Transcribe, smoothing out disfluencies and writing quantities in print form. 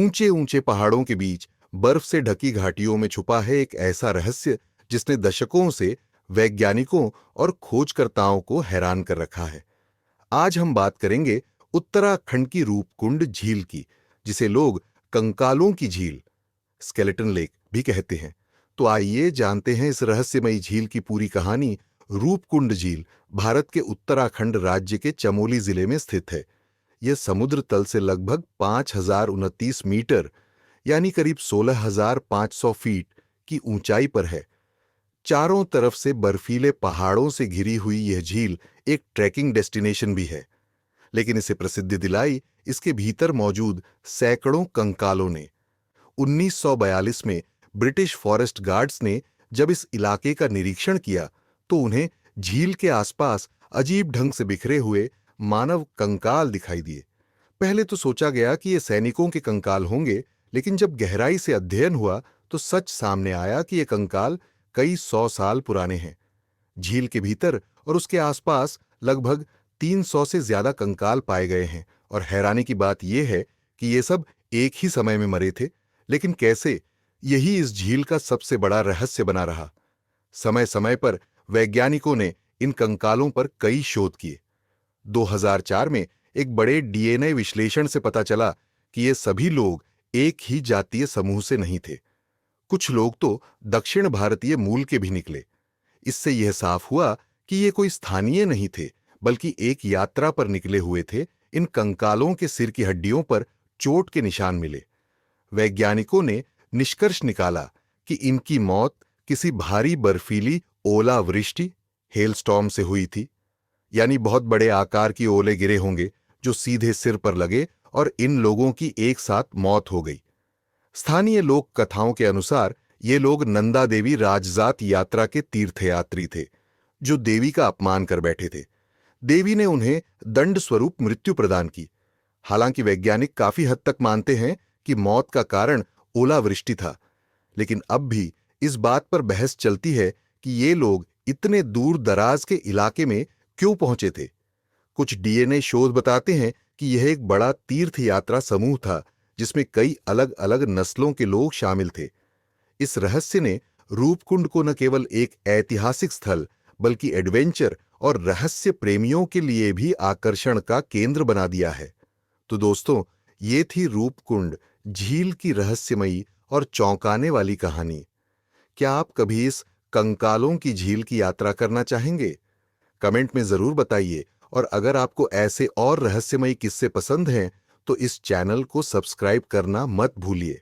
ऊंचे ऊंचे पहाड़ों के बीच बर्फ से ढकी घाटियों में छुपा है एक ऐसा रहस्य जिसने दशकों से वैज्ञानिकों और खोजकर्ताओं को हैरान कर रखा है। आज हम बात करेंगे उत्तराखंड की रूपकुंड झील की, जिसे लोग कंकालों की झील, स्केलेटन लेक भी कहते हैं। तो आइए जानते हैं इस रहस्यमयी झील की पूरी कहानी। रूपकुंड झील भारत के उत्तराखंड राज्य के चमोली जिले में स्थित है। यह समुद्र तल से लगभग 5029 मीटर यानी करीब 16,500 फीट की ऊंचाई पर है। चारों तरफ से बर्फीले पहाड़ों से घिरी हुई यह झील एक ट्रैकिंग डेस्टिनेशन भी है, लेकिन इसे प्रसिद्धि दिलाई इसके भीतर मौजूद सैकड़ों कंकालों ने। 1942 में ब्रिटिश फॉरेस्ट गार्ड्स ने जब इस इलाके का निरीक्षण किया तो उन्हें झील के आसपास अजीब ढंग से बिखरे हुए मानव कंकाल दिखाई दिए। पहले तो सोचा गया कि ये सैनिकों के कंकाल होंगे, लेकिन जब गहराई से अध्ययन हुआ तो सच सामने आया कि ये कंकाल कई 100 साल पुराने हैं। झील के भीतर और उसके आसपास लगभग 300 से ज्यादा कंकाल पाए गए हैं, और हैरानी की बात यह है कि ये सब एक ही समय में मरे थे। लेकिन कैसे, यही इस झील का सबसे बड़ा रहस्य बना रहा। समय समय पर वैज्ञानिकों ने इन कंकालों पर कई शोध किए। 2004 में एक बड़े डीएनए विश्लेषण से पता चला कि ये सभी लोग एक ही जातीय समूह से नहीं थे। कुछ लोग तो दक्षिण भारतीय मूल के भी निकले। इससे यह साफ हुआ कि ये कोई स्थानीय नहीं थे, बल्कि एक यात्रा पर निकले हुए थे। इन कंकालों के सिर की हड्डियों पर चोट के निशान मिले। वैज्ञानिकों ने निष्कर्ष निकाला कि इनकी मौत किसी भारी बर्फीली ओलावृष्टि, हेलस्टॉर्म से हुई थी। यानी बहुत बड़े आकार की ओले गिरे होंगे जो सीधे सिर पर लगे, और इन लोगों की एक साथ मौत हो गई। स्थानीय लोक कथाओं के अनुसार ये लोग नंदा देवी राजजात यात्रा के तीर्थयात्री थे, जो देवी का अपमान कर बैठे थे। देवी ने उन्हें दंड स्वरूप मृत्यु प्रदान की। हालांकि वैज्ञानिक काफी हद तक मानते हैं कि मौत का कारण ओलावृष्टि था, लेकिन अब भी इस बात पर बहस चलती है कि ये लोग इतने दूर दराज के इलाके में क्यों पहुंचे थे। कुछ डीएनए शोध बताते हैं कि यह एक बड़ा तीर्थ यात्रा समूह था, जिसमें कई अलग अलग नस्लों के लोग शामिल थे। इस रहस्य ने रूपकुंड को न केवल एक ऐतिहासिक स्थल, बल्कि एडवेंचर और रहस्य प्रेमियों के लिए भी आकर्षण का केंद्र बना दिया है। तो दोस्तों, ये थी रूपकुंड झील की रहस्यमयी और चौंकाने वाली कहानी। क्या आप कभी इस कंकालों की झील की यात्रा करना चाहेंगे? कमेंट में जरूर बताइए, और अगर आपको ऐसे और रहस्यमयी किस्से पसंद हैं तो इस चैनल को सब्सक्राइब करना मत भूलिए।